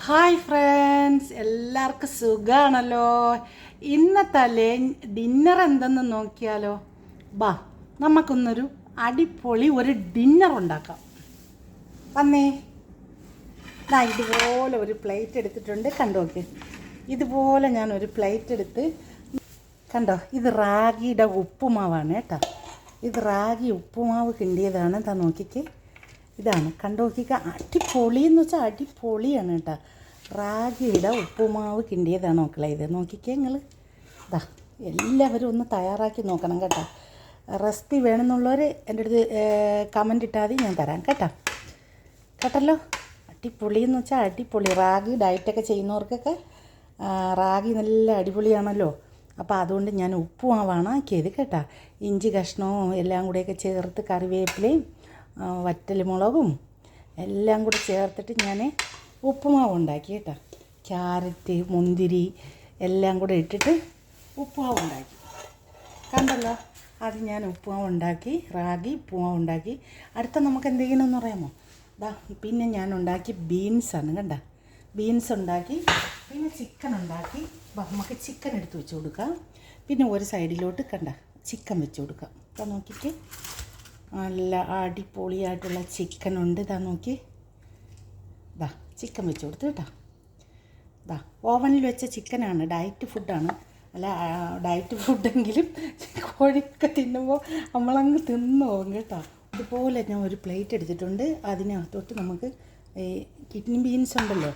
Hi friends, എല്ലാവർക്കും സുഖമാണല്ലോ. ഇന്നത്തെ ഡിന്നർ എന്തെന്ന് നോക്കിയാലോ? ബാ, നമുക്കൊന്നൊരു അടിപൊളി ഒരു ഡിന്നർ ഉണ്ടാക്കാം. വന്നേ, ഇതുപോലെ ഒരു പ്ലേറ്റ് എടുത്തിട്ടുണ്ട്. കണ്ടോ നോക്ക്, ഇതുപോലെ ഞാൻ ഒരു പ്ലേറ്റ് എടുത്ത് കണ്ടോ. ഇത് റാഗിയുടെ ഉപ്പുമാവാണ് കേട്ടോ. ഇത് റാഗി ഉപ്പുമാവ് കിണ്ടിയതാണ്. എന്താ നോക്കിക്ക്, ഇതാണ് കണ്ടു നോക്കിക്ക. അടിപൊളിയെന്ന് വെച്ചാൽ അടിപൊളിയാണ് കേട്ടോ. റാഗിയുടെ ഉപ്പുമാവ് കിണ്ടിയതാണ് മക്കളെ. ഇത് നോക്കിക്കേ നിങ്ങൾ. ഇതാ എല്ലാവരും ഒന്ന് തയ്യാറാക്കി നോക്കണം കേട്ടോ. റെസിപ്പി വേണമെന്നുള്ളവർ എൻ്റെ അടുത്ത് കമൻ്റ് ഇട്ടാൽ മതി, ഞാൻ തരാം കേട്ടല്ലോ. അടിപൊളിയെന്ന് വെച്ചാൽ അടിപൊളി. റാഗി ഡയറ്റൊക്കെ ചെയ്യുന്നവർക്കൊക്കെ റാഗി നല്ല അടിപൊളിയാണല്ലോ. അപ്പോൾ അതുകൊണ്ട് ഞാൻ ഉപ്പുമാവാണ് ആക്കിയത് കേട്ടോ. ഇഞ്ചി കഷ്ണവും എല്ലാം കൂടെയൊക്കെ ചേർത്ത് കറിവേപ്പിലയും വറ്റൽമുളകും എല്ലാം കൂടെ ചേർത്തിട്ട് ഞാൻ ഉപ്പുമാവ് ഉണ്ടാക്കി കേട്ടോ. ക്യാരറ്റ് മുന്തിരി എല്ലാം കൂടെ ഇട്ടിട്ട് ഉപ്പുമാവ് ഉണ്ടാക്കി. കണ്ടല്ലോ, അത് ഞാൻ ഉപ്പുമാവ് ഉണ്ടാക്കി, റാഗി ഉപ്പുമാവ് ഉണ്ടാക്കി. അടുത്ത നമുക്ക് എന്തെങ്കിലും പറയാമോ? പിന്നെ ഞാൻ ഉണ്ടാക്കി ബീൻസാണ് കണ്ട. ബീൻസ് ഉണ്ടാക്കി, പിന്നെ ചിക്കൻ ഉണ്ടാക്കി. നമുക്ക് ചിക്കൻ എടുത്ത് വെച്ച് കൊടുക്കാം. പിന്നെ ഒരു സൈഡിലോട്ട് കണ്ട ചിക്കൻ വെച്ച് കൊടുക്കാം. ഇതാ നോക്കിക്ക്, നല്ല അടിപൊളിയായിട്ടുള്ള ചിക്കനുണ്ട്. ഇതാ നോക്കി, ചിക്കൻ വെച്ച് കൊടുത്ത് കേട്ടോ. ഓവനിൽ വെച്ച ചിക്കനാണ്. ഡയറ്റ് ഫുഡാണ്. അല്ല, ഡയറ്റ് ഫുഡെങ്കിലും കോഴിയൊക്കെ തിന്നുമ്പോൾ നമ്മളങ്ങ് തിന്നു പോകും കേട്ടോ. ഇതുപോലെ ഞാൻ ഒരു പ്ലേറ്റ് എടുത്തിട്ടുണ്ട്. അതിനകത്തോട്ട് നമുക്ക് ഈ കിഡ്നി ബീൻസ് ഉണ്ടല്ലോ,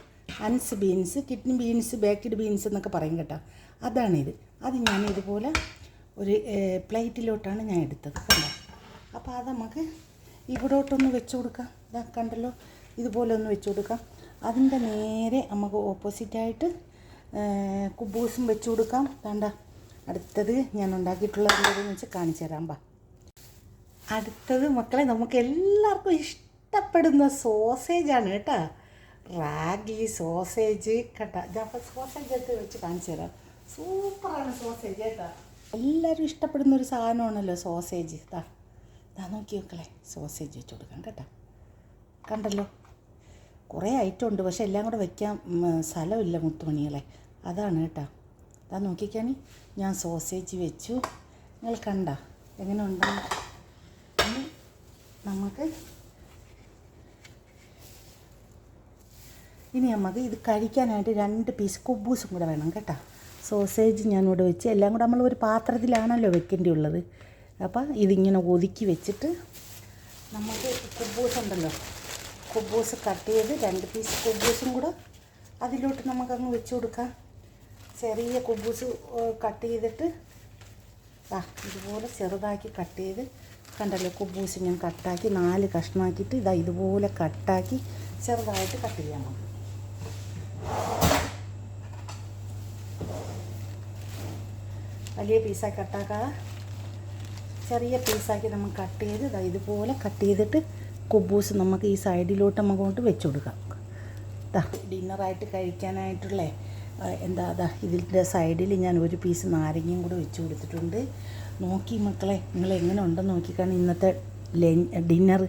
അൻസ് beans, kidney beans, baked beans എന്നൊക്കെ പറയും കേട്ടോ. അതാണിത്. അത് ഞാൻ ഇതുപോലെ ഒരു പ്ലേറ്റിലോട്ടാണ് ഞാൻ എടുത്തത് കണ്ടോ. അപ്പോൾ അത് നമുക്ക് ഇവിടോട്ടൊന്ന് വെച്ച് കൊടുക്കാം. കണ്ടല്ലോ, ഇതുപോലെ ഒന്ന് വെച്ച് കൊടുക്കാം. അതിൻ്റെ നേരെ നമുക്ക് ഓപ്പോസിറ്റായിട്ട് കുബൂസും വെച്ച് കൊടുക്കാം. കണ്ട, അടുത്തത് ഞാൻ ഉണ്ടാക്കിയിട്ടുള്ളത് എന്താണെന്ന് വെച്ച് കാണിച്ചു തരാം. അടുത്തത് മക്കളെ, നമുക്ക് എല്ലാവർക്കും ഇഷ്ടപ്പെടുന്ന സോസേജാണ് കേട്ടോ. റാഗി സോസേജ് കേട്ടോ. അപ്പോൾ സോസേജ് എടുത്ത് വെച്ച് കാണിച്ചു തരാം. സൂപ്പറാണ് സോസേജ് കേട്ടോ. എല്ലാവരും ഇഷ്ടപ്പെടുന്ന ഒരു സാധനമാണല്ലോ സോസേജ്. നോക്കി മക്കളെ, സോസേജ് വെച്ച് കൊടുക്കാം കേട്ടോ. കണ്ടല്ലോ, കുറേ ഐറ്റം ഉണ്ട്, പക്ഷെ എല്ലാം കൂടെ വയ്ക്കാൻ സ്ഥലമില്ല മുത്തുമണികളെ. അതാണ് കേട്ടോ. നോക്കിക്കാണി, ഞാൻ സോസേജ് വെച്ചു. നിങ്ങൾ കണ്ട എങ്ങനെ ഉണ്ടെന്ന്. ഇനി നമുക്ക് ഇത് കഴിക്കാനായിട്ട് 2 പീസ് കുബൂസും കൂടെ വേണം കേട്ടോ. സോസേജ് ഞാനിവിടെ വെച്ച് എല്ലാം കൂടെ നമ്മൾ ഒരു പാത്രത്തിലാണല്ലോ വെക്കേണ്ടിയുള്ളത്. അപ്പോൾ ഇതിങ്ങനെ ഒതുക്കി വെച്ചിട്ട് നമുക്ക് കുബൂസ് ഉണ്ടല്ലോ, കുബൂസ് കട്ട് ചെയ്ത് 2 പീസ് കുബൂസും കൂടെ അതിലോട്ട് നമുക്കങ്ങ് വെച്ച് കൊടുക്കാം. ചെറിയ കുബൂസ് കട്ട് ചെയ്തിട്ട് ഇതുപോലെ ചെറുതാക്കി കട്ട് ചെയ്ത് കണ്ടല്ലോ. കുബൂസ് ഞാൻ കട്ടാക്കി 4 കഷ്ണമാക്കിയിട്ട് ഇതുപോലെ കട്ടാക്കി ചെറുതായിട്ട് കട്ട് ചെയ്യാൻ പോകും. വലിയ പീസാക്കി കട്ടാക്കാതെ ചെറിയ പീസാക്കി നമുക്ക് കട്ട് ചെയ്ത് ഇതുപോലെ കട്ട് ചെയ്തിട്ട് കുബൂസ് നമുക്ക് ഈ സൈഡിലോട്ട് നമുക്ക് വെച്ച് കൊടുക്കാം. ഡിന്നറായിട്ട് കഴിക്കാനായിട്ടുള്ള ഇതിൻ്റെ സൈഡിൽ ഞാൻ 1 പീസ് നാരങ്ങയും കൂടെ വെച്ച് കൊടുത്തിട്ടുണ്ട്. നോക്കി മക്കളെ, നിങ്ങൾ എങ്ങനെ ഉണ്ടെന്ന് നോക്കിക്കാണി. ഇന്നത്തെ ഡിന്നർ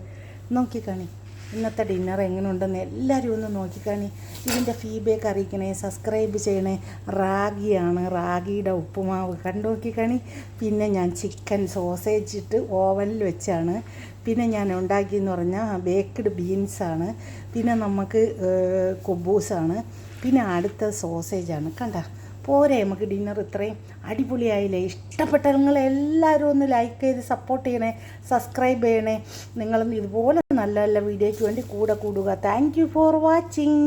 നോക്കിക്കാണി. ഇന്നത്തെ ഡിന്നർ എങ്ങനെ ഉണ്ടെന്ന് എല്ലാവരും ഒന്ന് നോക്കിക്കാണി. ഇതിൻ്റെ ഫീഡ്ബാക്ക് അറിയിക്കണേ, സബ്സ്ക്രൈബ് ചെയ്യണേ. റാഗിയാണ്, റാഗിയുടെ ഉപ്പുമാവ് കണ്ടു നോക്കിക്കാണി. പിന്നെ ഞാൻ ചിക്കൻ സോസേജ് ഇട്ട് ഓവനിൽ വെച്ചാണ്. പിന്നെ ഞാൻ ഉണ്ടാക്കിയെന്ന് പറഞ്ഞാൽ ബേക്ക്ഡ് ബീൻസാണ്. പിന്നെ നമുക്ക് കുബൂസാണ്. പിന്നെ അടുത്ത സോസേജാണ്. കണ്ട പോരെ നമുക്ക് ഡിന്നർ. ഇത്രയും അടിപൊളിയായില്ലേ? ഇഷ്ടപ്പെട്ട നിങ്ങളെല്ലാവരും ഒന്ന് ലൈക്ക് ചെയ്ത് സപ്പോർട്ട് ചെയ്യണേ, സബ്സ്ക്രൈബ് ചെയ്യണേ. നിങ്ങളും ഇതുപോലെ നല്ല നല്ല വീഡിയോയ്ക്ക് വേണ്ടി കൂടെ കൂടുക. Thank you for watching.